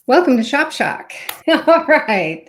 Welcome to Shop Shock. All right.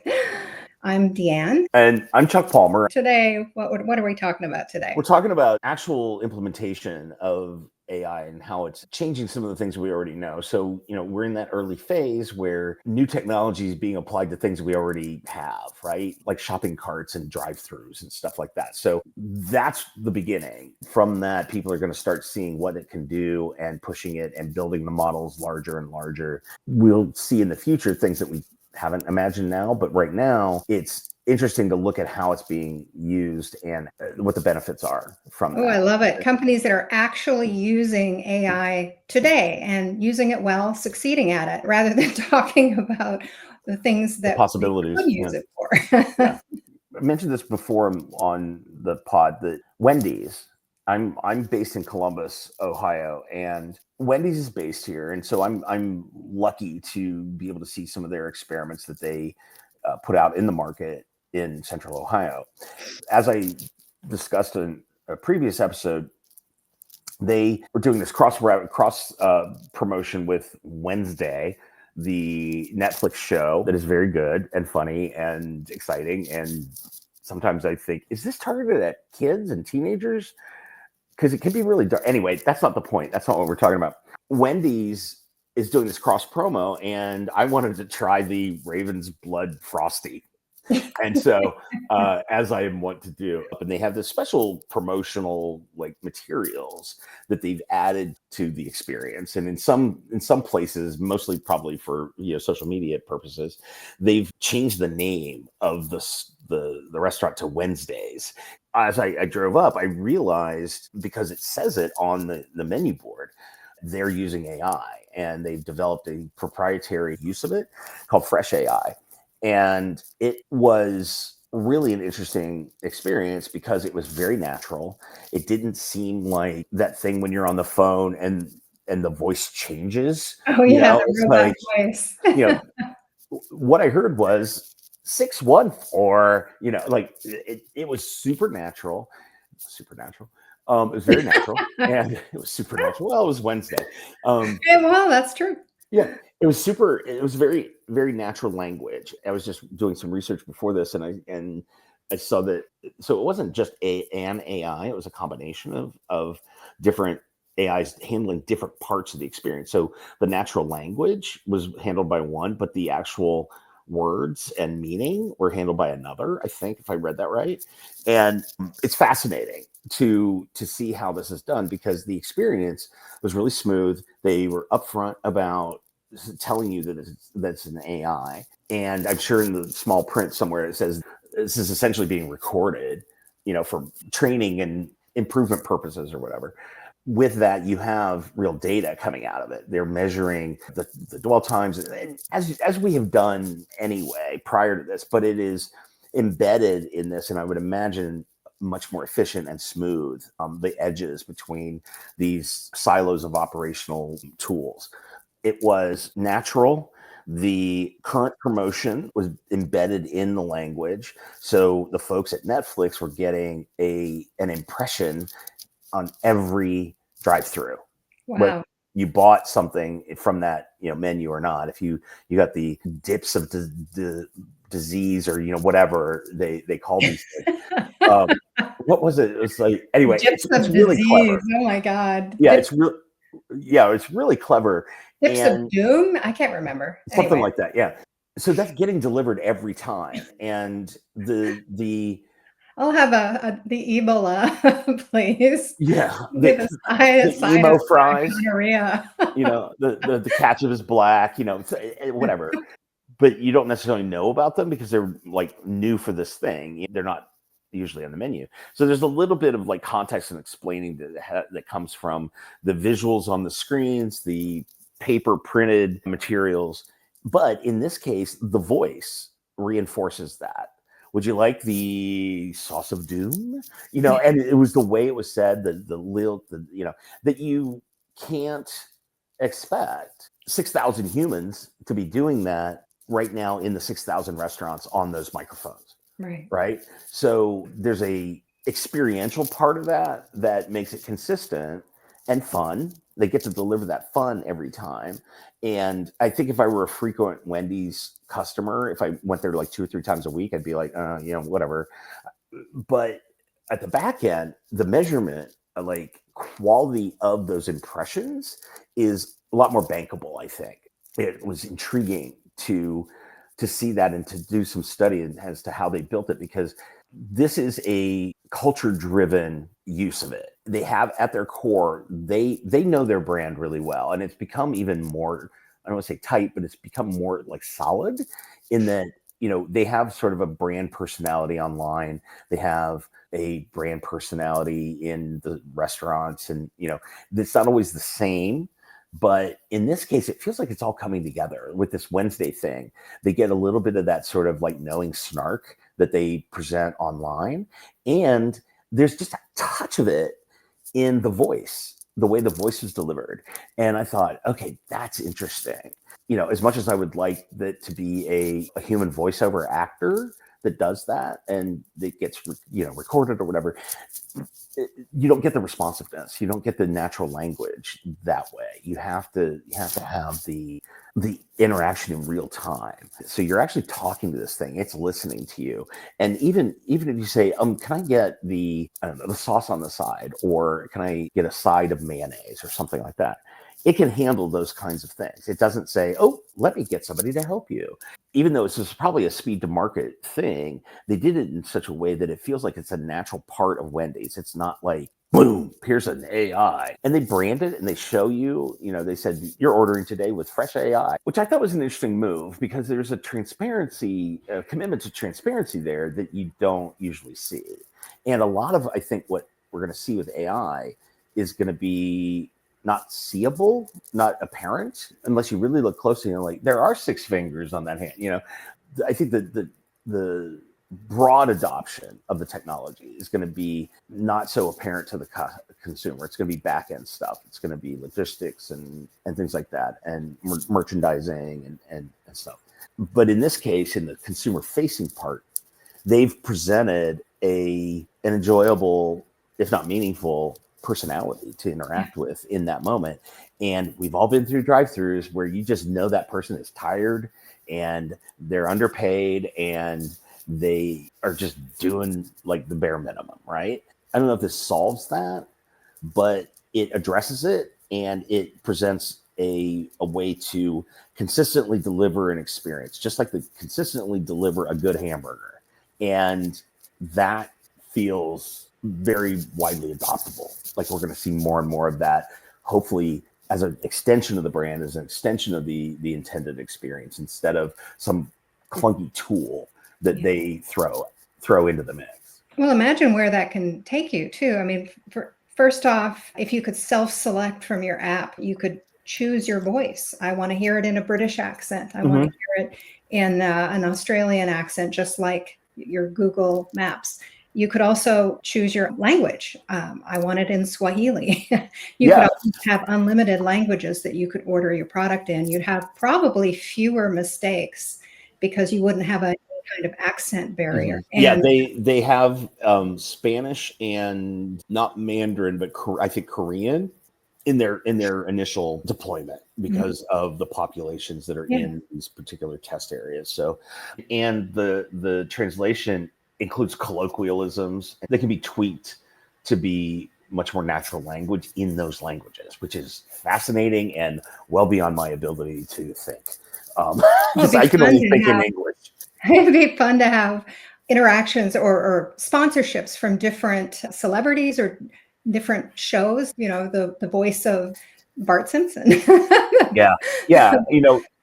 I'm Deanne. And I'm Chuck Palmer. Today, what are we talking about today? We're talking about actual implementation of AI and how it's changing some of the things we already know. So, we're in that early phase where new technology is being applied to things we already have, right? Like shopping carts and drive-throughs and stuff like that. So that's the beginning. From that, people are going to start seeing what it can do and pushing it and building the models larger and larger. We'll see in the future things that we haven't imagined now, but right now it's interesting to look at how it's being used and what the benefits are from Oh, I that. love it. Companies that are actually using AI today and using it well, succeeding at it, rather than talking about the things The that they possibilities. could Yeah. use it for. Yeah. I mentioned this before on the pod that Wendy's, I'm based in Columbus, Ohio, and Wendy's is based here, and so I'm lucky to be able to see some of their experiments that they put out in the market in Central Ohio. As I discussed in a previous episode, they were doing this cross promotion with Wednesday, the Netflix show that is very good and funny and exciting. And sometimes I think, is this targeted at kids and teenagers? Because it can be really dark. Anyway, that's not the point. That's not what we're talking about. Wendy's is doing this cross promo, and I wanted to try the Raven's Blood Frosty. And so, as I want to do, and they have this special promotional materials that they've added to the experience, and in some places, mostly probably for social media purposes, they've changed the name of the restaurant to Wednesdays. As I drove up, I realized, because it says it on the menu board, they're using AI, and they've developed a proprietary use of it called Fresh AI. And it was really an interesting experience because it was very natural. It didn't seem like that thing when you're on the phone and the voice changes. Oh, yeah, the It's robot like, voice. you know, what I heard was 6-1, or it was supernatural. Supernatural. It was very natural, and it was supernatural. Well, it was Wednesday. Yeah, well, that's true. Yeah, it was very, very natural language. I was just doing some research before this, and I saw that. So it wasn't just an AI; it was a combination of different AIs handling different parts of the experience. So the natural language was handled by one, but the actual words and meaning were handled by another, I think, if I read that right. And it's fascinating to see how this is done, because the experience was really smooth. They were upfront about telling you that's an AI, and I'm sure in the small print somewhere it says this is essentially being recorded, for training and improvement purposes or whatever. With that, you have real data coming out of it. They're measuring the dwell times, and as we have done anyway prior to this, but it is embedded in this, and I would imagine much more efficient and smooth, the edges between these silos of operational tools. It was natural. The current promotion was embedded in the language, so the folks at Netflix were getting an impression on every drive-through, whether Wow. you bought something from that menu or not. If you got the dips of the disease, or whatever they called these things. What was it? It was like, anyway, Dips it's of really disease. clever. Oh my God. Yeah, it's really clever, Dips of and doom? I can't remember. something Anyway. like that. Yeah. So that's getting delivered every time, and the I'll have the Ebola, please. yeah, With a the side of emo fries. gonorrhea. The ketchup is black. Whatever. But you don't necessarily know about them because they're like new for this thing. They're not usually on the menu. So there's a little bit of like context and explaining that comes from the visuals on the screens, the paper printed materials. But in this case, the voice reinforces that. Would you like the sauce of doom? And it was the way it was said, the lilt, that you can't expect 6,000 humans to be doing that right now in the 6,000 restaurants on those microphones, Right. right? So there's a experiential part of that makes it consistent, and fun. They get to deliver that fun every time. And I think if I were a frequent Wendy's customer, if I went there like 2 or 3 times a week, I'd be like, whatever. But at the back end, the measurement, like quality of those impressions, is a lot more bankable. I think it was intriguing to see that and to do some study as to how they built it, because this is a culture driven use of it. They have at their core, they know their brand really well, and it's become even more, I don't want to say tight, but it's become more like solid in that, they have sort of a brand personality online. They have a brand personality in the restaurants, and it's not always the same. But in this case, it feels like it's all coming together with this Wednesday thing. They get a little bit of that sort of like knowing snark that they present online. And there's just a touch of it in the voice, the way the voice is delivered. And I thought, okay, that's interesting. As much as I would like that to be a human voiceover actor that does that and that gets, recorded or whatever, you don't get the responsiveness. You don't get the natural language that way. You have to have the interaction in real time. So you're actually talking to this thing. It's listening to you. And even if you say, can I get the sauce on the side, or can I get a side of mayonnaise or something like that? It can handle those kinds of things. It doesn't say, oh, let me get somebody to help you. Even though it's probably a speed to market thing, they did it in such a way that it feels like it's a natural part of Wendy's. It's not like, boom, here's an AI. And they brand it and they show you, they said, you're ordering today with fresh AI, which I thought was an interesting move, because there's a commitment to transparency there that you don't usually see. And a lot of, I think, what we're going to see with AI is going to be not seeable, not apparent, unless you really look closely and like, there are 6 fingers on that hand. I think that the broad adoption of the technology is going to be not so apparent to the consumer. It's going to be back end stuff. It's going to be logistics and things like that, and merchandising and stuff. But in this case, in the consumer facing part, they've presented an enjoyable, if not meaningful, personality to interact with in that moment. And we've all been through drive-throughs where you just know that person is tired and they're underpaid and they are just doing like the bare minimum, right? I don't know if this solves that, but it addresses it, and it presents a way to consistently deliver an experience, just like they consistently deliver a good hamburger. And that feels very widely adoptable. Like we're going to see more and more of that, hopefully as an extension of the brand, as an extension of the intended experience, instead of some clunky tool that they throw into the mix. Well, imagine where that can take you too. I mean, first off, if you could self-select from your app, you could choose your voice. I want to hear it in a British accent. I want to hear it in an Australian accent, just like your Google Maps. You could also choose your language. I want it in Swahili. You could have unlimited languages that you could order your product in. You'd have probably fewer mistakes because you wouldn't have a kind of accent barrier. And they have Spanish and not Mandarin, but I think Korean in their initial deployment because of the populations that are in these particular test areas. So, and the translation includes colloquialisms. They can be tweaked to be much more natural language in those languages, which is fascinating and well beyond my ability to think. Because I can only think in English. It'd be fun to have interactions or sponsorships from different celebrities or different shows. The voice of Bart Simpson. yeah.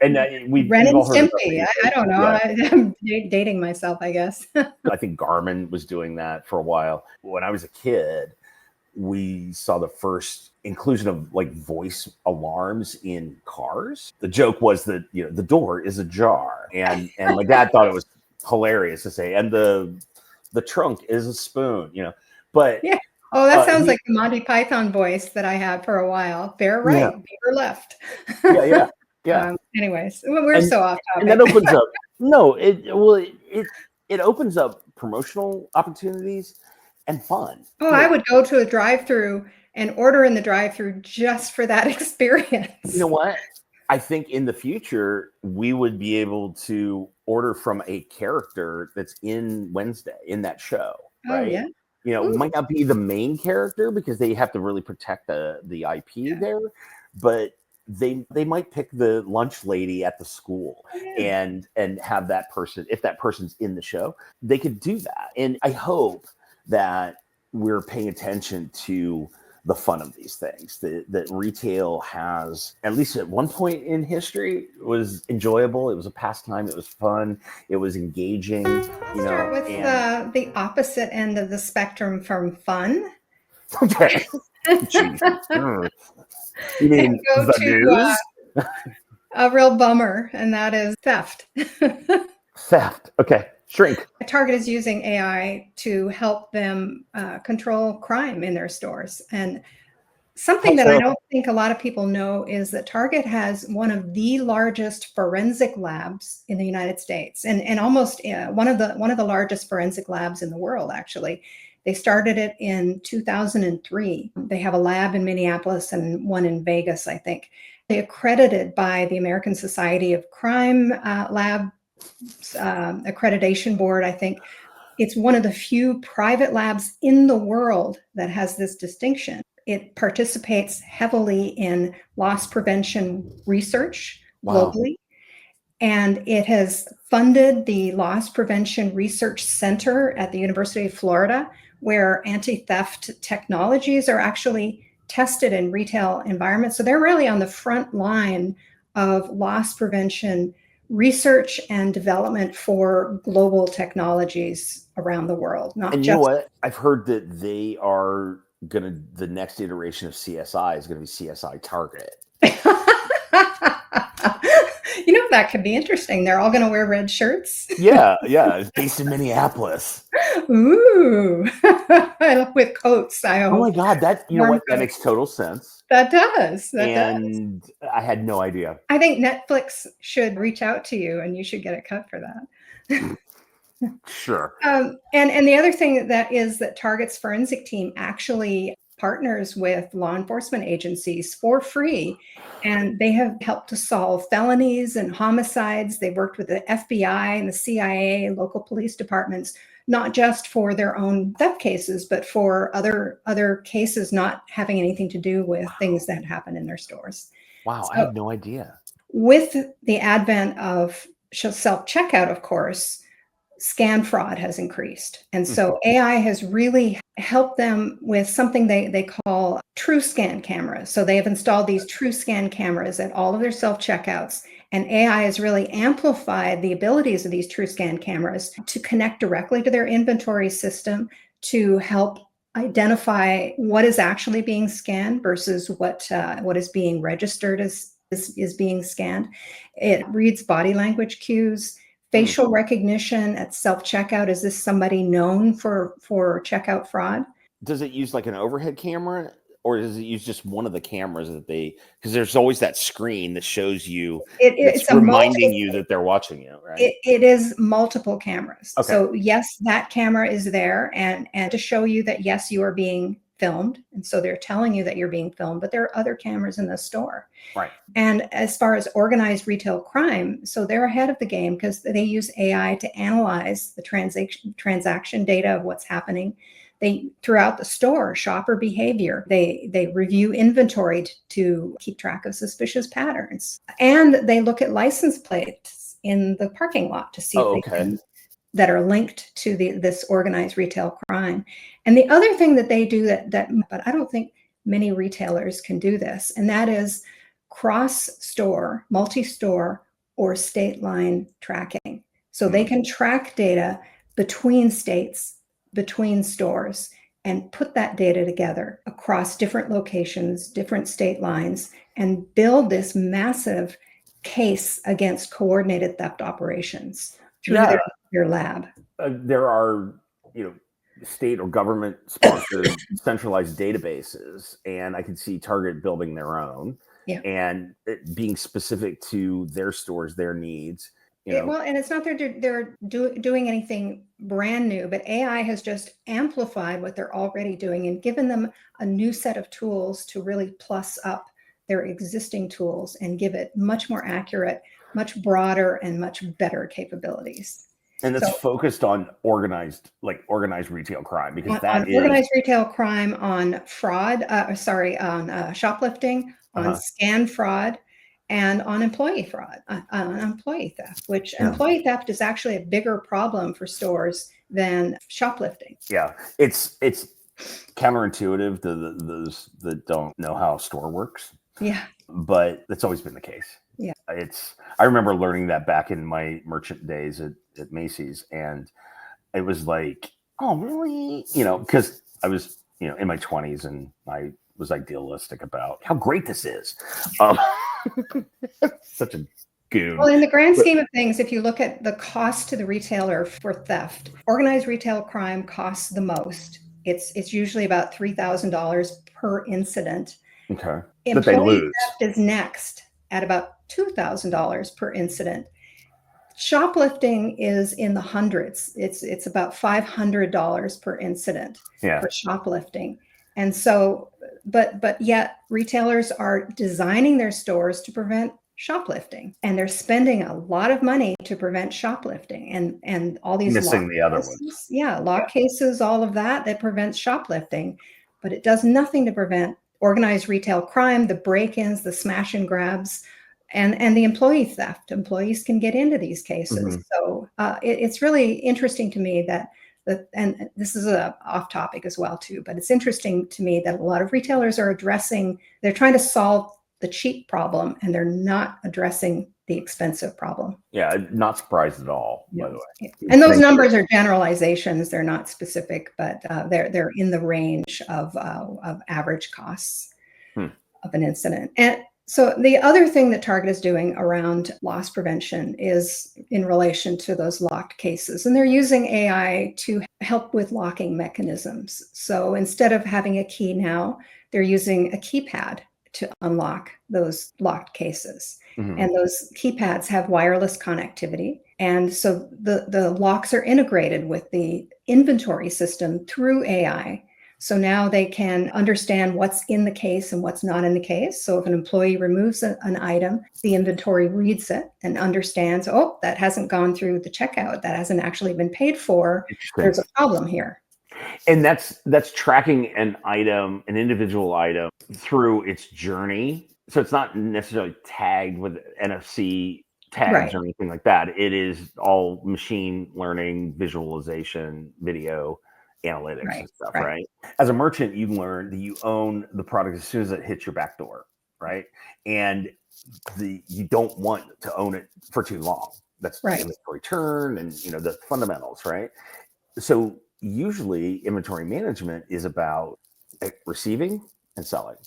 And we've Ren and all heard Stimpy. I don't know. Yeah. I'm dating myself, I guess. I think Garmin was doing that for a while. When I was a kid, we saw the first inclusion of like voice alarms in cars. The joke was that the door is ajar, and my dad thought it was hilarious to say, and the trunk is a spoon. But yeah. Oh, that sounds like the Monty Python voice that I had for a while. Bear right, bear left. Yeah. Anyways, we're so off topic. And that opens up. No, it opens up promotional opportunities and fun. Oh, I would go to a drive-through and order in the drive-through just for that experience. You know what? I think in the future we would be able to order from a character that's in Wednesday in that show, Oh, right? yeah. You know, it Ooh, might not be the main character because they have to really protect the IP yeah. there, but they might pick the lunch lady at the school Oh, yeah. and have that person, if that person's in the show, they could do that. And I hope that we're paying attention to the fun of these things that retail has, at least at one point in history, was enjoyable. It was a pastime. It was fun. It was engaging, I'll you start know, with and the opposite end of the spectrum from fun okay. Jesus. You and mean go the to news? a real bummer, and that is theft. Theft. Okay. Shrink. Target is using AI to help them control crime in their stores. And How something that I so? don't think a lot of people know is that Target has one of the largest forensic labs in the United States, and almost one of the largest forensic labs in the world. Actually, they started it in 2003. They have a lab in Minneapolis and one in Vegas, I think. They're accredited by the American Society of Crime Lab Accreditation Board, I think. It's one of the few private labs in the world that has this distinction. It participates heavily in loss prevention research Wow. globally, and it has funded the Loss Prevention Research Center at the University of Florida, where anti-theft technologies are actually tested in retail environments. So they're really on the front line of loss prevention research and development for global technologies around the world, not And you know just. what? I've heard that they are gonna, the next iteration of CSI is gonna be CSI Target. You know, that could be interesting. They're all going to wear red shirts. Yeah, yeah. It's based in Minneapolis. Ooh, with coats, I Oh my hope. God, that, you know Warm what? That makes coats. total sense. That does. That does. And I had no idea. I think Netflix should reach out to you and you should get a cut for that. Sure. And the other thing that is that Target's forensic team actually partners with law enforcement agencies for free, and they have helped to solve felonies and homicides. They've worked with the FBI and the CIA, local police departments, not just for their own theft cases, but for other cases not having anything to do with things that happen in their stores. Wow, I So had no idea. with the advent of self checkout, of course, scan fraud has increased. And Mhm. so AI has really helped them with something they call true scan cameras. So they have installed these true scan cameras at all of their self checkouts. And AI has really amplified the abilities of these true scan cameras to connect directly to their inventory system to help identify what is actually being scanned versus what is being registered as is being scanned. It reads body language cues, Mm. facial recognition at self checkout. Is this somebody known for checkout fraud? Does it use like an overhead camera, or does it use just one of the cameras that they, because there's always that screen that shows you, that's It's a reminding multiple. you that they're watching you, right? It is multiple cameras. Okay. So yes, that camera is there, and to show you that yes, you are being filmed, and so they're telling you that you're being filmed. But there are other cameras in the store. Right. And as far as organized retail crime, so they're ahead of the game because they use AI to analyze the transaction data of what's happening. They throughout the store, shopper behavior. They review inventory to keep track of suspicious patterns, and they look at license plates in the parking lot to see if Oh, they okay. can that are linked to this organized retail crime. And the other thing that they do but I don't think many retailers can do this, and that is cross-store, multi-store, or state line tracking. So they can track data between states, between stores, and put that data together across different locations, different state lines, and build this massive case against coordinated theft operations through Yeah. their lab. There are, you know, state or government sponsored centralized databases, and I can see Target building their own Yeah. and it being specific to their stores, their needs. Well, and it's not that they're doing anything brand new, but AI has just amplified what they're already doing and given them a new set of tools to really plus up their existing tools and give it much more accurate, much broader, and much better capabilities. And it's focused on organized retail crime, because on organized retail crime, on fraud, on shoplifting, on scan fraud, and on employee fraud, on employee theft, which employee theft is actually a bigger problem for stores than shoplifting. Yeah, it's counterintuitive to those that don't know how a store works. Yeah. But that's always been the case. Yeah. I remember learning that back in my merchant days at Macy's, and it was like, oh, really? Because I was, in my 20s, and I was idealistic about how great this is. Such a goon. Well, in the grand scheme of things, if you look at the cost to the retailer for theft, organized retail crime costs the most. It's usually about $3,000 per incident. Okay. Employee but they lose. theft is next at about $2,000 per incident. Shoplifting is in the hundreds. It's about $500 per incident for shoplifting. And so, but yet retailers are designing their stores to prevent shoplifting, and they're spending a lot of money to prevent shoplifting, and all these missing the other ones. Lock cases, all of that prevents shoplifting, but it does nothing to prevent organized retail crime, the break-ins, the smash and grabs, and the employee theft. Employees can get into these cases. So it's really interesting to me and this is off topic as well too, but it's interesting to me that a lot of retailers are they're trying to solve the cheap problem, and they're not addressing the expensive problem. Yeah, not surprised at all, by the way. And those numbers are generalizations. They're not specific, but they're in the range of average costs of an incident. And so the other thing that Target is doing around loss prevention is in relation to those locked cases. And they're using AI to help with locking mechanisms. So instead of having a key now, they're using a keypad to unlock those locked cases. And those keypads have wireless connectivity. And so the locks are integrated with the inventory system through AI. So now they can understand what's in the case and what's not in the case. So if an employee removes an item, the inventory reads it and understands, oh, that hasn't gone through the checkout. That hasn't actually been paid for. There's a problem here. And that's tracking an individual item through its journey. So it's not necessarily tagged with NFC tags or anything like that. It is all machine learning, visualization, video analytics and stuff, right? As a merchant, you learn that you own the product as soon as it hits your back door, right? And you don't want to own it for too long. That's inventory turn and the fundamentals, right? So usually inventory management is about receiving and selling.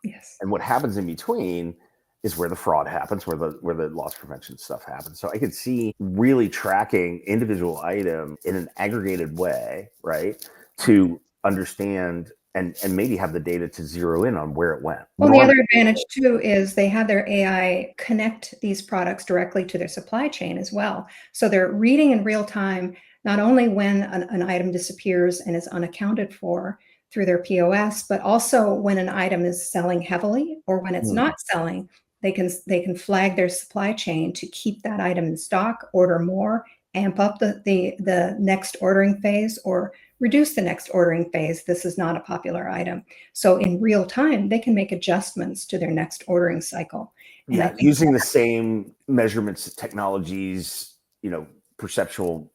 Yes. And what happens in between is where the fraud happens, where the loss prevention stuff happens. So I could see really tracking individual item in an aggregated way, right, to understand and maybe have the data to zero in on where it went. Well, the other advantage too is they have their AI connect these products directly to their supply chain as well. So they're reading in real time, not only when an item disappears and is unaccounted for through their POS, but also when an item is selling heavily or when it's not selling. They can flag their supply chain to keep that item in stock, order more, amp up the next ordering phase, or reduce the next ordering phase. This is not a popular item. So in real time, they can make adjustments to their next ordering cycle. And using the same measurements, technologies, perceptual,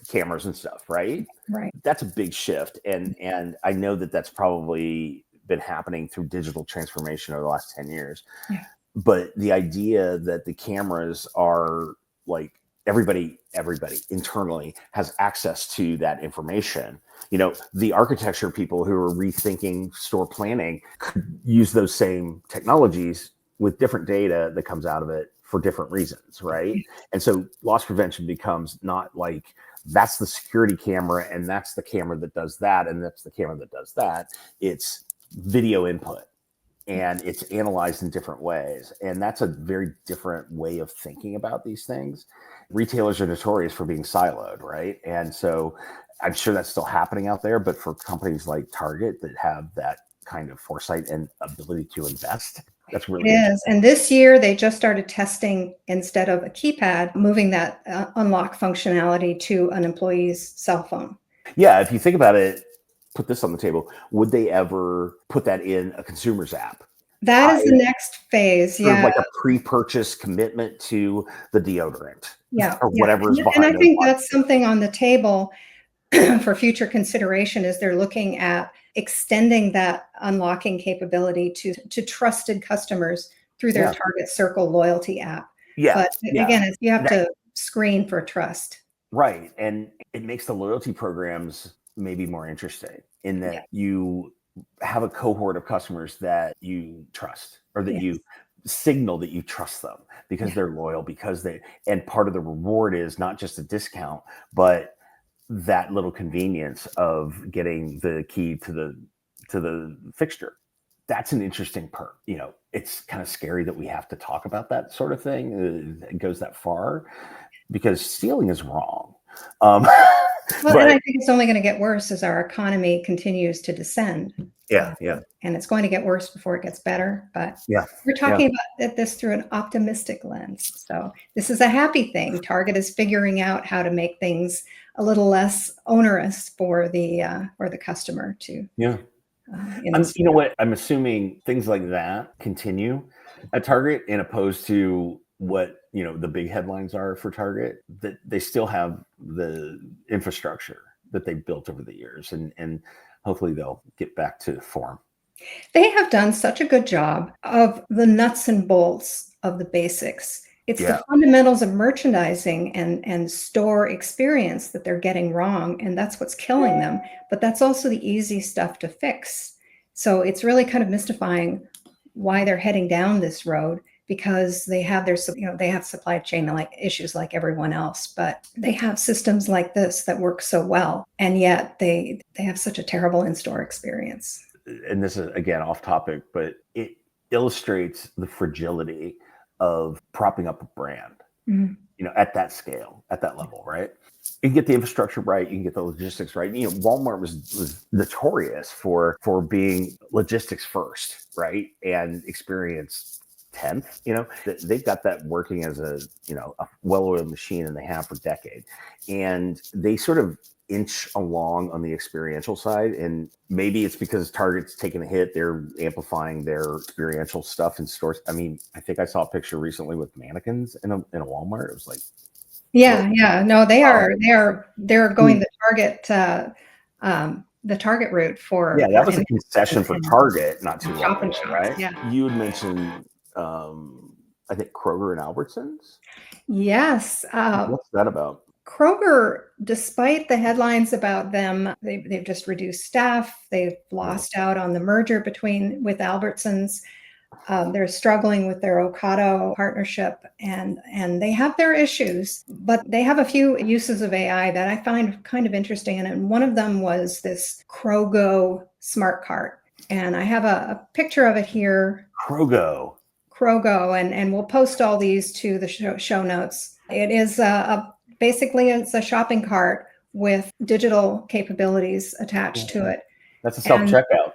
cameras and stuff, right? Right. That's a big shift. And I know that's probably been happening through digital transformation over the last 10 years. Yeah. But the idea that the cameras are like everybody internally has access to that information. The architecture people who are rethinking store planning could use those same technologies with different data that comes out of it for different reasons, right? And so loss prevention becomes not like that's the security camera and that's the camera that does that and that's the camera that does that. It's video input. And it's analyzed in different ways. And that's a very different way of thinking about these things retailers are notorious for being siloed, right? And so I'm sure that's still happening out there, but for companies like Target that have that kind of foresight and ability to invest, that's It really is. interesting. And this year they just started testing, instead of a keypad, moving that unlock functionality to an employee's cell phone. Yeah, if you think about it, put this on the table. Would they ever put that in a consumer's app? That is the next phase. Sort of Yeah. like a pre-purchase commitment to the deodorant Yeah. or Yeah. whatever is And I behind those think that's boxes. something on the table for future consideration, is they're looking at extending that unlocking capability to trusted customers through their Yeah, Target Circle loyalty app. yeah, But yeah. again, you have That, to screen for trust. right, and it makes the loyalty programs maybe more interesting in Yeah. that you have a cohort of customers that you trust or that you Yes. signal that you trust them because Yeah. they're loyal because they and part of the reward is not just a discount but that little convenience of getting the key to the fixture. That's an interesting perk. You know, it's kind of scary that we have to talk about that sort of thing. It goes that far because stealing is wrong. Um, Well, and but I think it's only going to get worse as our economy continues to descend. yeah, Uh, yeah, and it's going to get worse before it gets better. But yeah, we're yeah, talking about this through an optimistic lens. So this is a happy thing. Target is figuring out how to make things a little less onerous for the customer to yeah. in the You know store. what? I'm assuming things like that continue at Target, in opposed to what the big headlines are for Target. That they still have the infrastructure that they built over the years, and hopefully they'll get back to form. They have done such a good job of the nuts and bolts of the basics. It's the Yeah, fundamentals of merchandising and store experience that they're getting wrong, and that's what's killing them. But that's also the easy stuff to fix. So it's really kind of mystifying why they're heading down this road, because they have they have supply chain like issues like everyone else, but they have systems like this that work so well, and yet they have such a terrible in-store experience. and this is again off topic, but it illustrates the fragility of propping up a brand. Mhm. At that scale, at that level, right? You can get the infrastructure right, you can get the logistics right. Walmart was notorious for being logistics first, right, and experience 10th. They've got that working as a well-oiled machine, and they have for decades. And they sort of inch along on the experiential side, and maybe it's because Target's taking a hit. They're amplifying their experiential stuff in stores. I mean, I think I saw a picture recently with mannequins in a Walmart. It was like, Yeah, yeah. No, wow. they're going the Target route Yeah, for that was a concession for and Target not too long shop and ago, shops. right? Yeah. You had mentioned, I think Kroger and Albertsons. Yes. What's that about? Kroger, despite the headlines about them, they've just reduced staff. They've Yeah. lost out on the merger with Albertsons. They're struggling with their Ocado partnership, and they have their issues, but they have a few uses of AI that I find kind of interesting. And one of them was this Krogo smart cart. And I have a picture of it here, Krogo. Krogo, and we'll post all these to the show notes. It is basically it's a shopping cart with digital capabilities attached to it. That's a self And checkout.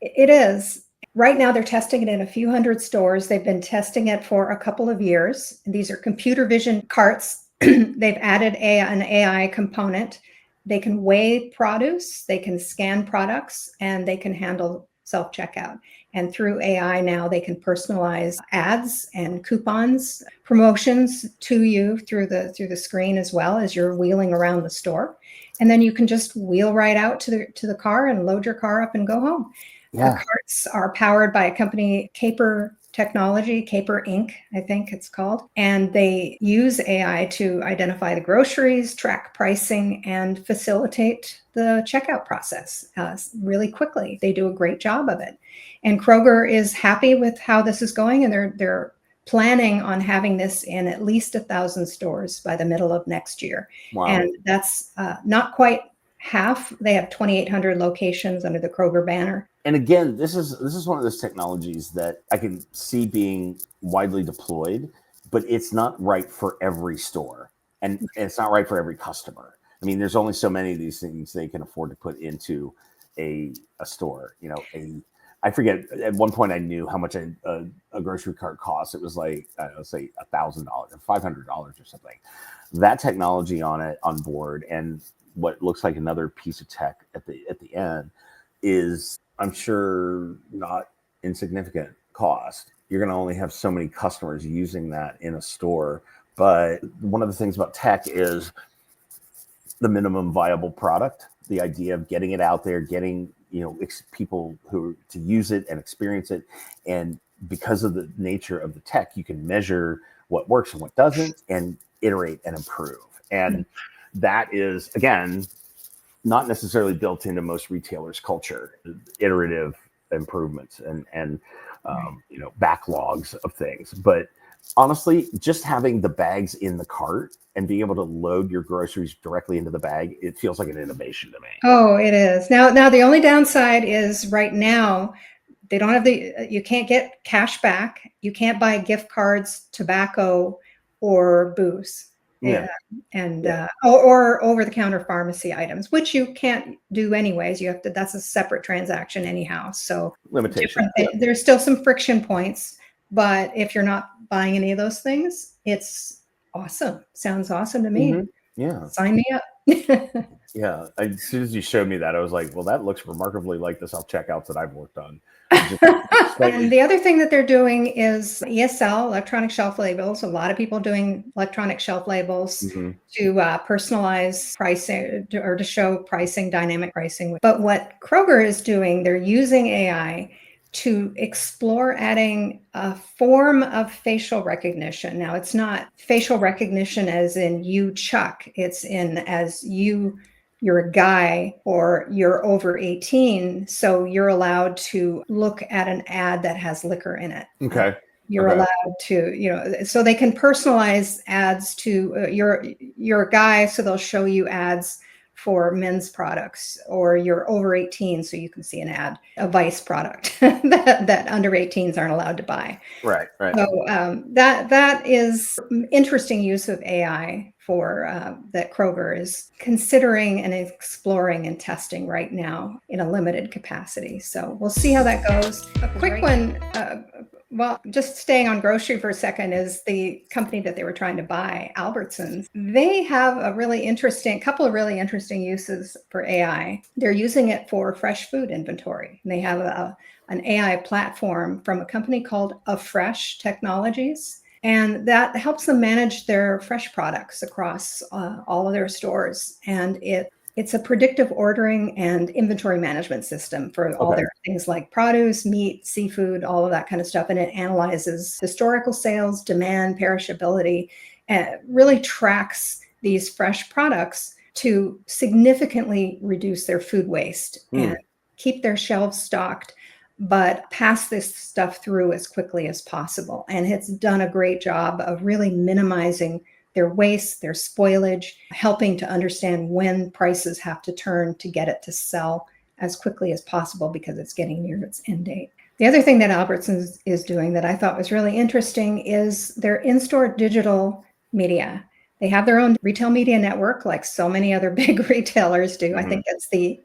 it is. Right now, they're testing it in a few hundred stores. They've been testing it for a couple of years. These are computer vision carts. They've added an AI component. They can weigh produce, they can scan products, and they can handle self checkout. And through AI now, they can personalize ads and coupons, promotions to you through the screen as well as you're wheeling around the store. And then you can just wheel right out to the car and load your car up and go home. The Yeah. carts are powered by a company, Caper Technology, Caper Inc., I think it's called. And they use AI to identify the groceries, track pricing, and facilitate the checkout process really quickly. They do a great job of it. And Kroger is happy with how this is going, and they're planning on having this in at least 1,000 stores by the middle of next year. Wow. And that's not quite half. They have 2,800 locations under the Kroger banner. And again, this is one of those technologies that I can see being widely deployed, but it's not right for every store. and it's not right for every customer. I mean, there's only so many of these things they can afford to put into a store. I forget, at one point I knew how much a grocery cart costs. It was like, I don't know, say $1,000 or $500 or something. That technology on board, and what looks like another piece of tech at the end is, I'm sure, not insignificant cost. You're going to only have so many customers using that in a store. But one of the things about tech is the minimum viable product, the idea of getting it out there, getting people who to use it and experience it. And because of the nature of the tech, you can measure what works and what doesn't, and iterate and improve. And that is, again, not necessarily built into most retailers' culture, iterative improvements and backlogs of things. But honestly, just having the bags in the cart and being able to load your groceries directly into the bag, it feels like an innovation to me. Oh, it is. Now the only downside is right now they don't have you can't get cash back. You can't buy gift cards, tobacco, or booze. Yeah. Or over-the-counter pharmacy items, which you can't do anyways. You have to. That's a separate transaction anyhow. So Limitation. There's still some friction points, but if you're not buying any of those things, it's awesome. Sounds awesome to me. Mm-hmm. Yeah. Sign me up. Yeah. As soon as you showed me that, I was like, well, that looks remarkably like the self-checkouts that I've worked on. And the other thing that they're doing is ESL, electronic shelf labels. A lot of people doing electronic shelf labels to personalize pricing or to show pricing, dynamic pricing. But what Kroger is doing, they're using AI to explore adding a form of facial recognition. Now, it's not facial recognition as in you, Chuck. It's in as you're a guy or you're over 18, so you're allowed to look at an ad that has liquor in it. Okay. You're allowed to, so they can personalize ads to you're a guy, so they'll show you ads for men's products, or you're over 18, so you can see an ad, a Vice product that under 18s aren't allowed to buy. Right. So that is interesting use of AI for that Kroger is considering and exploring and testing right now in a limited capacity. So we'll see how that goes. A quick one. Well, just staying on grocery for a second, is the company that they were trying to buy, Albertsons. They have couple of really interesting uses for AI. They're using it for fresh food inventory. They have an AI platform from a company called Afresh Technologies, and that helps them manage their fresh products across all of their stores. And it's a predictive ordering and inventory management system for all their things like produce, meat, seafood, all of that kind of stuff. And it analyzes historical sales, demand, perishability, and really tracks these fresh products to significantly reduce their food waste and keep their shelves stocked, but pass this stuff through as quickly as possible. And it's done a great job of really minimizing their waste, their spoilage, helping to understand when prices have to turn to get it to sell as quickly as possible because it's getting near its end date. The other thing that Albertsons is doing that I thought was really interesting is their in-store digital media. They have their own retail media network, like so many other big retailers do. I think that's the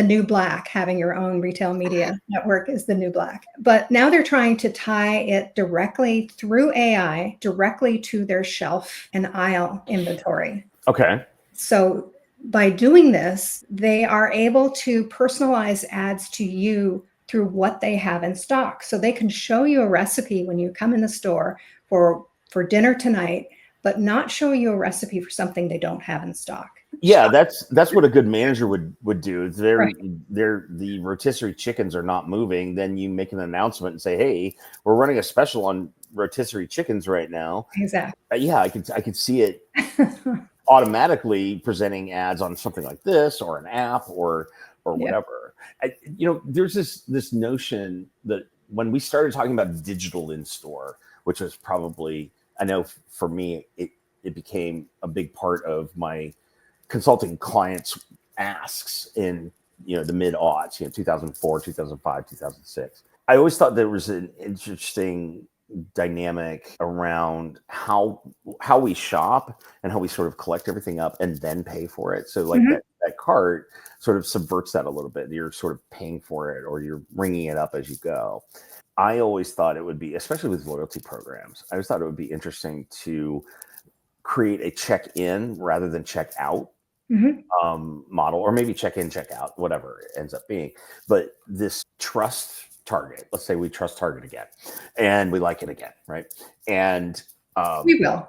new black. Having your own retail media network is the new black. But now they're trying to tie it directly through AI, directly to their shelf and aisle inventory. Okay. So by doing this, they are able to personalize ads to you through what they have in stock. So they can show you a recipe when you come in the store for dinner tonight, but not show you a recipe for something they don't have in stock. Yeah, that's what a good manager would do. If the rotisserie chickens are not moving, then you make an announcement and say, "Hey, we're running a special on rotisserie chickens right now." Exactly. Yeah, I could see it automatically presenting ads on something like this, or an app, or whatever. There's this notion that when we started talking about digital in store, which was probably, I know for me, it became a big part of my consulting clients' asks in the mid-aughts, 2004, 2005, 2006. I always thought there was an interesting dynamic around how we shop and how we sort of collect everything up and then pay for it. So like that cart sort of subverts that a little bit. You're sort of paying for it, or you're ringing it up as you go. I always thought it would be, especially with loyalty programs, I always thought it would be interesting to create a check-in rather than check-out model, or maybe check-in, check-out, whatever it ends up being. But this trust Target, let's say we trust Target again, and we like it again, right? And we will.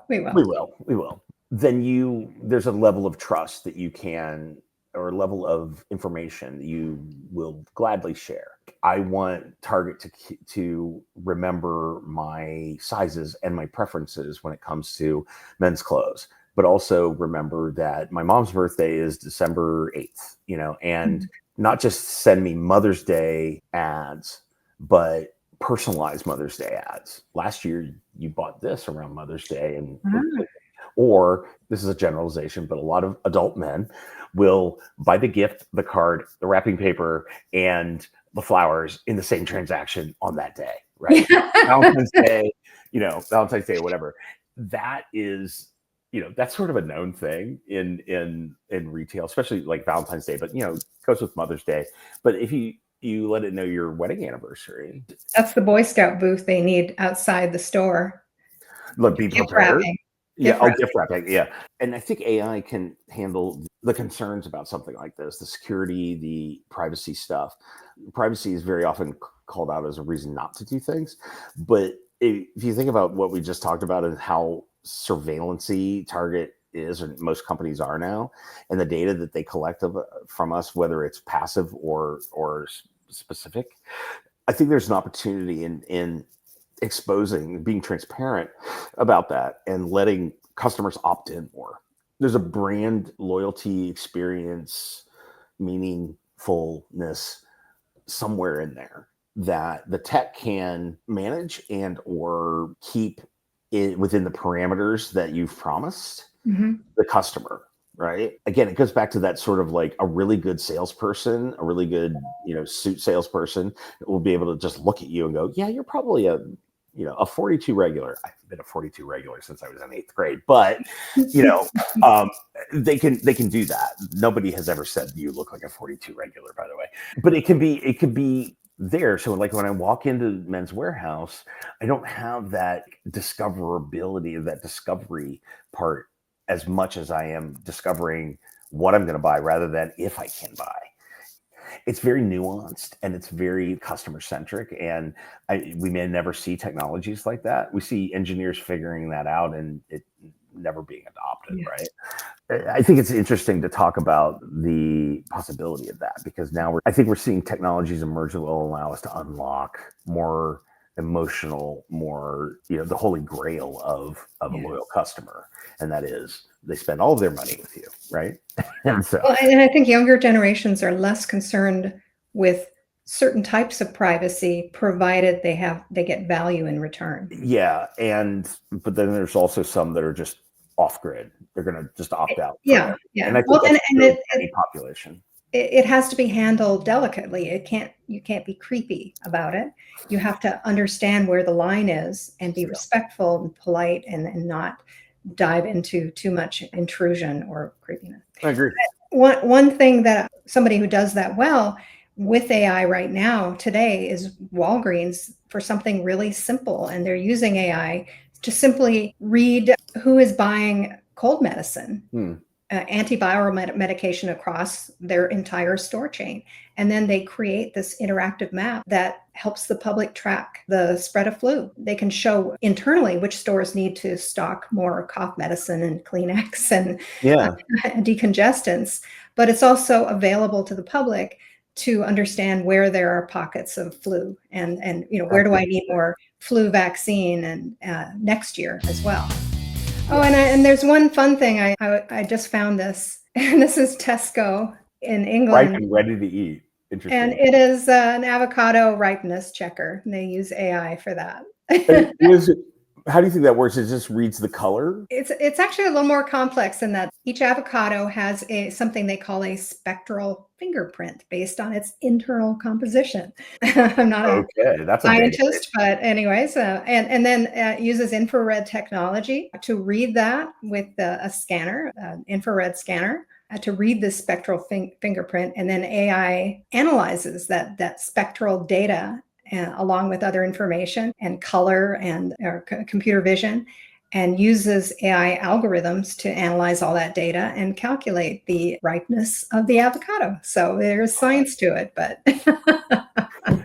Then there's a level of trust that you can, or a level of information that you will gladly share. I want Target to remember my sizes and my preferences when it comes to men's clothes, but also remember that my mom's birthday is December 8th, and not just send me Mother's Day ads, but personalized Mother's Day ads. Last year, you bought this around Mother's Day, and or this is a generalization, but a lot of adult men will buy the gift, the card, the wrapping paper, and the flowers in the same transaction on that day, right? Valentine's Day, Valentine's Day, whatever. That is, that's sort of a known thing in retail, especially like Valentine's Day, but it goes with Mother's Day. But if you let it know your wedding anniversary, that's the Boy Scout booth they need outside the store. Be prepared. Gift wrapping. Yeah. And I think AI can handle the concerns about something like this, the security, the privacy stuff. Privacy is very often called out as a reason not to do things. But if you think about what we just talked about and how surveillance-y Target is, and most companies are now, and the data that they collect from us, whether it's passive or specific, I think there's an opportunity in exposing, being transparent about that, and letting customers opt in more. There's a brand loyalty experience, meaningfulness somewhere in there that the tech can manage and or keep it within the parameters that you've promised the customer. Right. Again, it goes back to that sort of like a really good salesperson, a really good, suit salesperson will be able to just look at you and go, yeah, you're probably a 42 regular. I've been a 42 regular since I was in 8th grade, but they can do that. Nobody has ever said you look like a 42 regular, by the way, but it could be there. So like when I walk into Men's Warehouse, I don't have that discoverability, that discovery part, as much as I am discovering what I'm going to buy rather than if I can buy. It's very nuanced and it's very customer centric. And we may never see technologies like that. We see engineers figuring that out and it never being adopted, right? I think it's interesting to talk about the possibility of that, because now I think we're seeing technologies emerge that will allow us to unlock more emotional, more, the holy grail of a loyal customer. And that is they spend all of their money with you, right? And so, and I think younger generations are less concerned with certain types of privacy, provided they get value in return. Yeah, but then there's also some that are just off grid. They're going to just opt out. Yeah. And I think that's any population. It has to be handled delicately. You can't be creepy about it. You have to understand where the line is and be respectful and polite and not dive into too much intrusion or creepiness. I agree. One thing that somebody who does that well with AI right now today is Walgreens, for something really simple. And they're using AI to simply read who is buying cold medicine. Antiviral medication across their entire store chain. And then they create this interactive map that helps the public track the spread of flu. They can show internally which stores need to stock more cough medicine and Kleenex and decongestants, but it's also available to the public to understand where there are pockets of flu and where do I need more flu vaccine and next year as well. Oh, and there's one fun thing. I just found this, and this is Tesco in England. Ripe and ready to eat. Interesting. And it is an avocado ripeness checker. And they use AI for that. How do you think that works? It just reads the color? It's actually a little more complex in that each avocado has something they call a spectral fingerprint based on its internal composition. I'm not a Okay, that's a big one. scientist, but anyways, and then uses infrared technology to read that with a scanner, infrared scanner, to read the spectral fingerprint, and then AI analyzes that spectral data along with other information and color and computer vision, and uses AI algorithms to analyze all that data and calculate the ripeness of the avocado. So there's science to it, but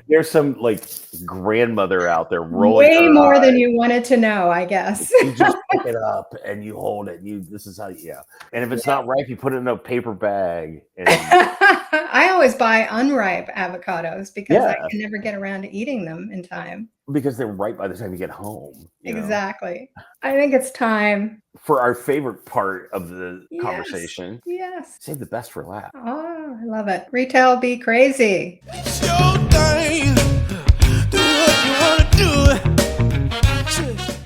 There's some like grandmother out there rolling way her more than eyes. you wanted to know, I guess. You just pick it up and you hold it. This is how, yeah. And if it's not ripe, you put it in a paper bag. And I always buy unripe avocados because I yeah, can never get around to eating them in time. because they're ripe by the time you get home. Exactly. I think it's time. For our favorite part of the Yes. conversation, Yes. save the best for last. Oh, I love it. Retail be crazy. It's your thing. Do what you want to do.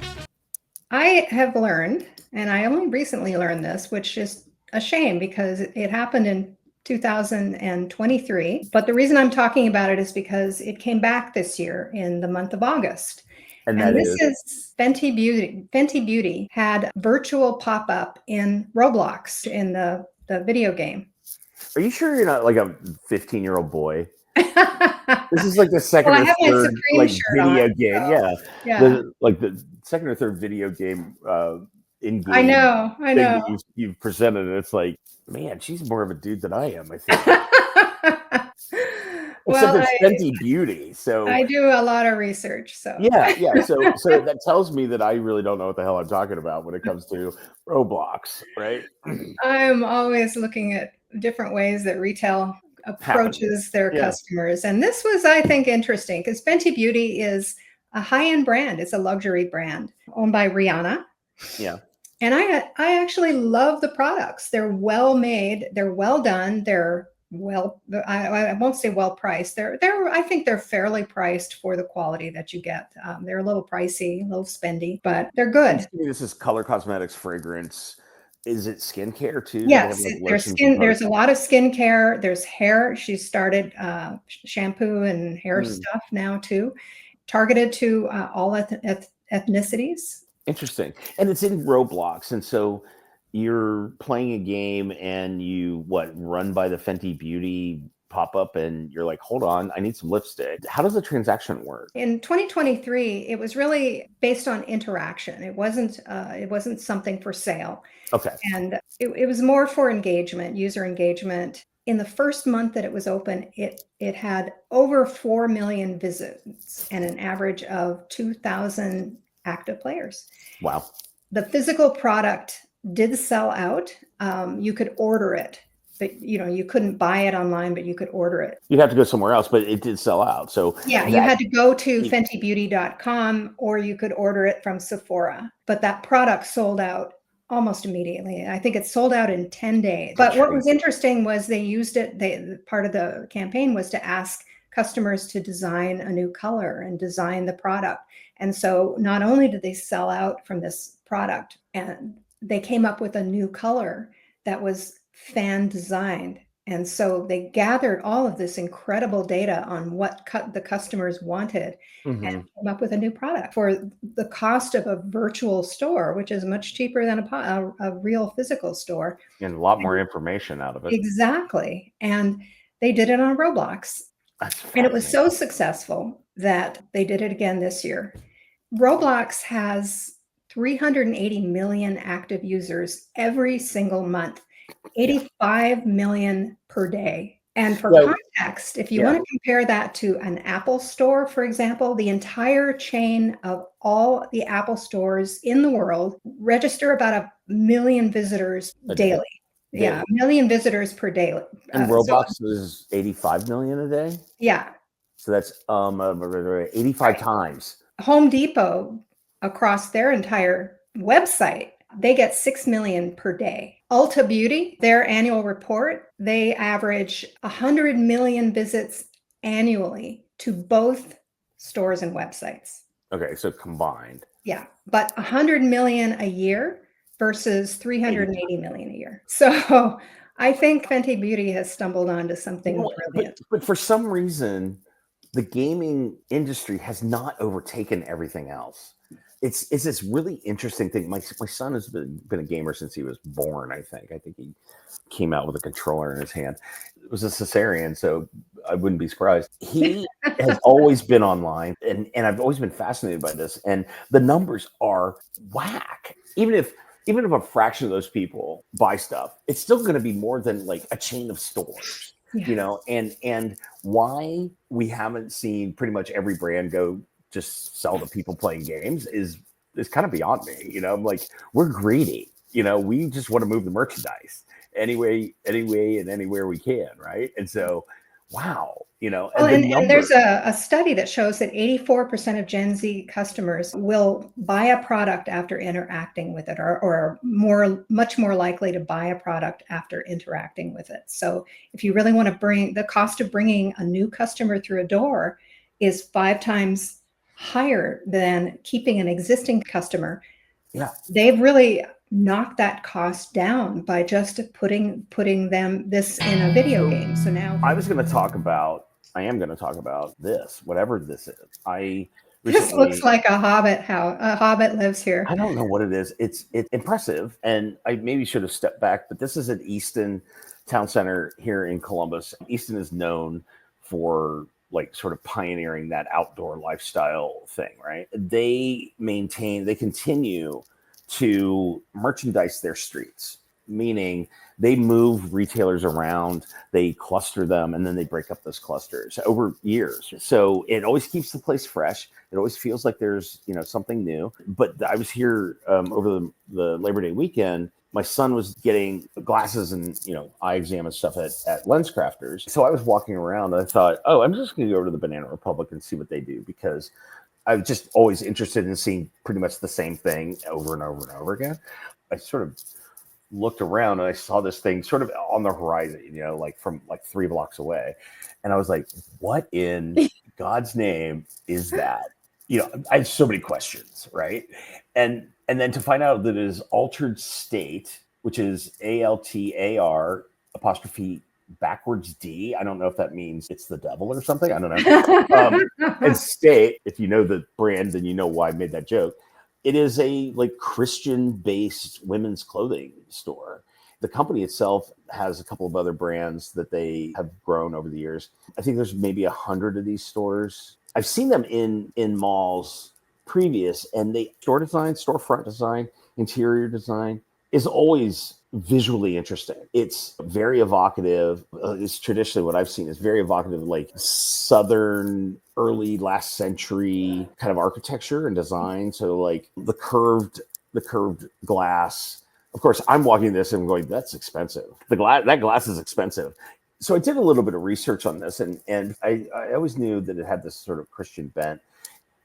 I have learned, and I only recently learned this, which is a shame because it happened in 2023. But the reason I'm talking about it is because it came back this year in the month of August. And And that this is, is Fenty Beauty. Fenty Beauty had virtual pop-up in Roblox in the video game. are you sure you're not like a 15-year-old boy? This is like the second Well, I or have my third Supreme like shirt on. video game. So, Yeah. yeah. The second or third video game in-game I know. thing that you've presented. And it's like, man, she's more of a dude than I am, I think. Except Well, it's Fenty Beauty. So I do a lot of research. So yeah. So that tells me that I really don't know what the hell I'm talking about when it comes to Roblox, right? I'm always looking at different ways that retail approaches their Yeah. customers. And this was, I think, interesting because Fenty Beauty is a high-end brand. It's a luxury brand owned by Rihanna. Yeah. And I actually love the products. They're well made. They're well done. They're I won't say well priced. I think they're fairly priced for the quality that you get. They're a little pricey, a little spendy, but they're good. This is color cosmetics, fragrance. Is it skincare too? Yes, like there's lotions skin. and There's a lot of skincare. There's hair. She started shampoo and hair stuff now too, targeted to all ethnicities. Interesting. And it's in Roblox. And so you're playing a game and you run by the Fenty Beauty pop-up and you're like, hold on, I need some lipstick. How does the transaction work? In 2023, it was really based on interaction. It wasn't something for sale. Okay. And it was more for engagement, user engagement. In the first month that it was open, it had over 4 million visits and an average of 2,000 active players. Wow. The physical product did sell out. You could order it, but you couldn't buy it online, but you could order it. You'd have to go somewhere else, but it did sell out. So yeah, you had to go to fentybeauty.com or you could order it from Sephora. But that product sold out almost immediately. I think it sold out in 10 days. But what was interesting was they used it. Part of the campaign was to ask customers to design a new color and design the product. And so not only did they sell out from this product, and they came up with a new color that was fan designed. And so they gathered all of this incredible data on what the customers wanted and came up with a new product for the cost of a virtual store, which is much cheaper than a real physical store. And a lot more information out of it. Exactly. And they did it on Roblox. And it was so successful that they did it again this year. Roblox has 380 million active users every single month, 85 million per day. And for context, if you want to compare that to an Apple store, for example, the entire chain of all the Apple stores in the world register about 1 million visitors daily. Yeah, 1 million visitors per day. And Roblox is 85 million a day? Yeah. So that's 85 times. Home Depot, across their entire website, they get 6 million per day. Ulta Beauty, their annual report, they average 100 million visits annually to both stores and websites. Okay, so combined. Yeah, but 100 million a year versus 380 million a year. So I think Fenty Beauty has stumbled onto something brilliant. But for some reason, the gaming industry has not overtaken everything else. It's this really interesting thing. My son has been a gamer since he was born. I think he came out with a controller in his hand. It was a cesarean, so I wouldn't be surprised. He has always been online, and I've always been fascinated by this. And the numbers are whack. Even if a fraction of those people buy stuff, it's still going to be more than like a chain of stores. Yeah. You know, and why we haven't seen pretty much every brand go just sell to people playing games is kind of beyond me. You know, I'm like, we're greedy. You know, we just want to move the merchandise anyway, and anywhere we can, right? And so, wow, you know, Well, and the and there's number. a study that shows that 84% of Gen Z customers will buy a product after interacting with it, or much more likely to buy a product after interacting with it. So if you really want to bring, the cost of bringing a new customer through a door is 5 times higher than keeping an existing customer. Yeah, They've really knocked that cost down by just putting them this in a video game. So now I am going to talk about this, whatever this is. I this looks recently, like a hobbit house. A hobbit lives here. I don't know what it is. It's impressive, and I maybe should have stepped back. But this is at Easton Town Center here in Columbus. Easton is known for like sort of pioneering that outdoor lifestyle thing, right? They continue to merchandise their streets, meaning they move retailers around, they cluster them, and then they break up those clusters over years. So it always keeps the place fresh. It always feels like there's something new. But I was here over the Labor Day weekend. My son was getting glasses and eye exam and stuff at Lens Crafters. So I was walking around and I thought, oh, I'm just going to go over to the Banana Republic and see what they do, because I was just always interested in seeing pretty much the same thing over and over and over again. I sort of looked around and I saw this thing sort of on the horizon, like from like 3 blocks away. And I was like, what in God's name is that? I had so many questions, right? And then to find out that it is Altered State, which is ALTAR apostrophe backwards D. I don't know if that means it's the devil or something. I don't know. And State, if you know the brand, then you know why I made that joke. It is a like Christian-based women's clothing store. The company itself has a couple of other brands that they have grown over the years. I think there's maybe 100 of these stores. I've seen them in malls previous, and store design, storefront design, interior design is always visually interesting. It's very evocative. It's traditionally what I've seen is very evocative, like Southern early last century kind of architecture and design. So like the curved glass. Of course, I'm walking this and I'm going, that's expensive. That glass is expensive. So I did a little bit of research on this, and I always knew that it had this sort of Christian bent.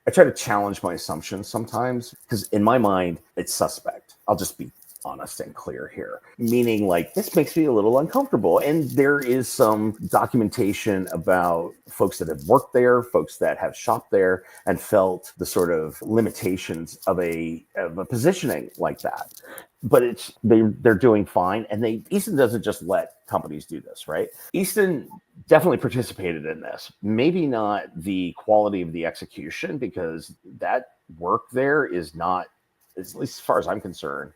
I try to challenge my assumptions sometimes, because in my mind, it's suspect. I'll just be honest and clear here, meaning like this makes me a little uncomfortable. And there is some documentation about folks that have worked there, folks that have shopped there and felt the sort of limitations of a positioning like that. But they're doing fine, and Easton doesn't just let companies do this, right? Easton definitely participated in this. Maybe not the quality of the execution, because that work there is not, at least as far as I'm concerned,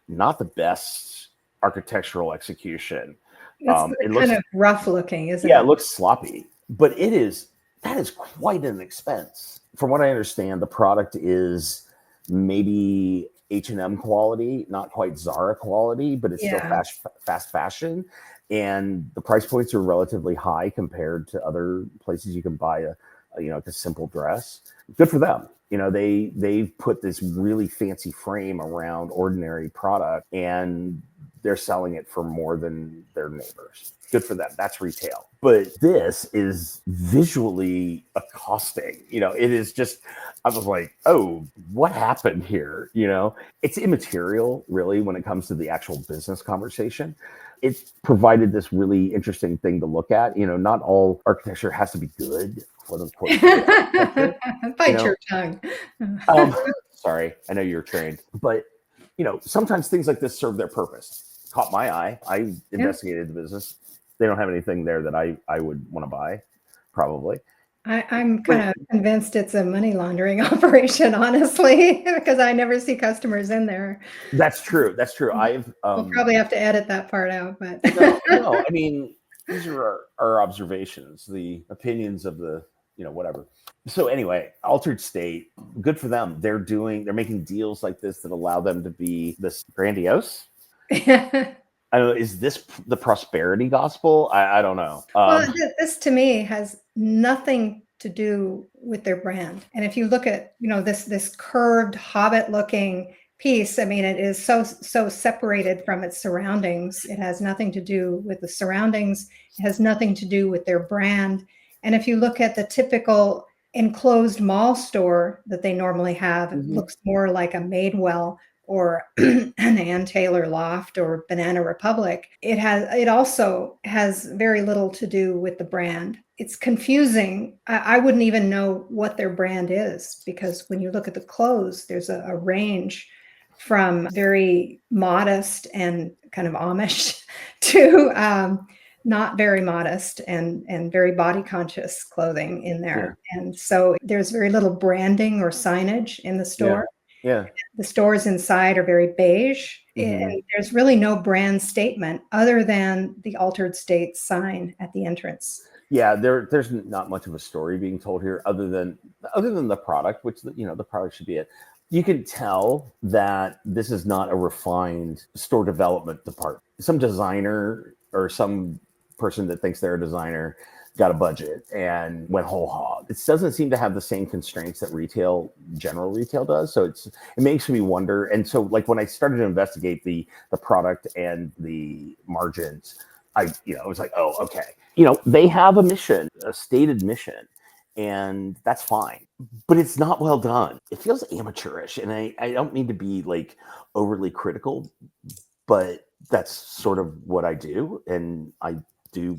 not the best architectural execution. It looks kind of rough looking, isn't it? Yeah, it looks sloppy, but that is quite an expense. From what I understand, the product is maybe H&M quality, not quite Zara quality, but it's still fast fashion. And the price points are relatively high compared to other places you can buy a simple dress. Good for them. They've put this really fancy frame around ordinary product, and they're selling it for more than their neighbors. Good for them. That's retail. But this is visually accosting. It is just, I was like, oh, what happened here? It's immaterial, really, when it comes to the actual business conversation. It provided this really interesting thing to look at. Not all architecture has to be good, quote unquote. Bite your tongue. Sorry, I know you're trained, but sometimes things like this serve their purpose. Caught my eye. I investigated the business. They don't have anything there that I would want to buy, probably. I'm kind of convinced it's a money laundering operation, honestly, because I never see customers in there. That's true. That's true. We'll probably have to edit that part out, but no. I mean, these are our observations, the opinions of the whatever. So anyway, altered state, good for them. They're making deals like this that allow them to be this grandiose. I don't know. Is this the prosperity gospel? I don't know. Well, this to me has nothing to do with their brand. And if you look at, this curved hobbit looking piece, I mean, it is so separated from its surroundings. It has nothing to do with the surroundings. It has nothing to do with their brand. And if you look at the typical enclosed mall store that they normally have, it looks more like a Madewell or an Ann Taylor Loft or Banana Republic. It also has very little to do with the brand. It's confusing. I wouldn't even know what their brand is, because when you look at the clothes, there's a range from very modest and kind of Amish to not very modest and very body conscious clothing in there. Yeah. And so there's very little branding or signage in the store. Yeah. The stores inside are very beige. And there's really no brand statement other than the altered state sign at the entrance. Yeah, there's not much of a story being told here other than the product, which the product should be it. You can tell that this is not a refined store development department. Some designer or some person that thinks they're a designer got a budget and went whole hog. It doesn't seem to have the same constraints that general retail does. So it makes me wonder. And so like when I started to investigate the product and the margins, I was like, oh, okay. They have a mission, a stated mission, and that's fine, but it's not well done. It feels amateurish, and I don't mean to be like overly critical, but that's sort of what I do. And I do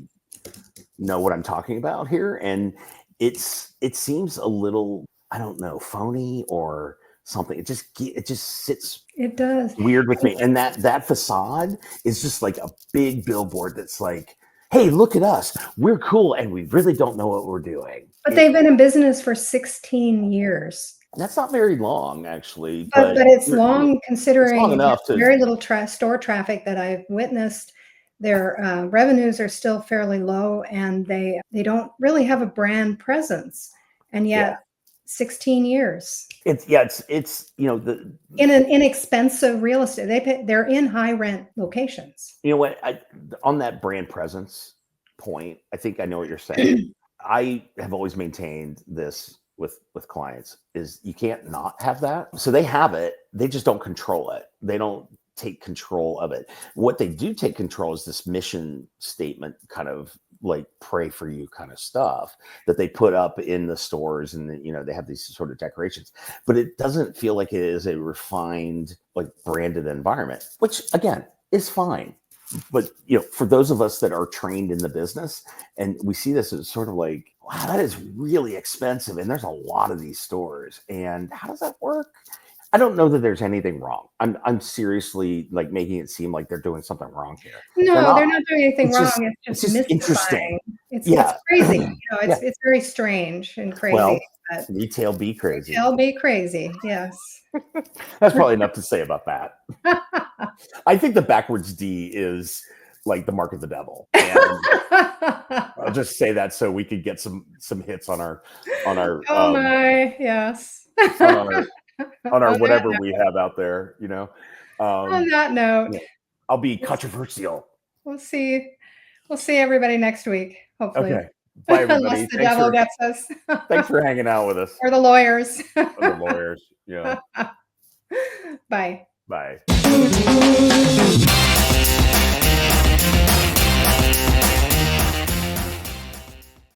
know what I'm talking about here, and it seems a little, I don't know, phony or something. It just sits. It does weird with me, and that facade is just like a big billboard that's like, hey, look at us, we're cool, and we really don't know what we're doing. But they've been in business for 16 years. That's not very long, actually. But it's long, considering it's long enough to very little store traffic that I've witnessed. Their revenues are still fairly low, and they don't really have a brand presence. And yet, 16 years. It's the in an inexpensive real estate. They're in high rent locations. You know what? On that brand presence point, I think I know what you're saying. I have always maintained this with clients is you can't not have that. So they have it. They just don't control it. They don't take control of it. What they do take control is this mission statement, kind of like pray for you kind of stuff that they put up in the stores, and they have these sort of decorations, but it doesn't feel like it is a refined, like branded environment, which again is fine. But for those of us that are trained in the business, and we see this as sort of like, wow, that is really expensive, and there's a lot of these stores, and how does that work? I don't know that there's anything wrong. I'm seriously like making it seem like they're doing something wrong here. No, they're not doing anything wrong. It's just interesting. It's crazy. It's very strange and crazy. Well, retail be crazy. Retail be crazy. Yes. That's probably enough to say about that. I think the backwards D is like the mark of the devil. And I'll just say that so we could get some hits on our oh my, yes. on our whatever we have out there, on that note, I'll be controversial. We'll see everybody next week, hopefully. Okay, bye everybody. Unless the devil gets us. Thanks for hanging out with us. Or the lawyers. Yeah. Bye. Bye.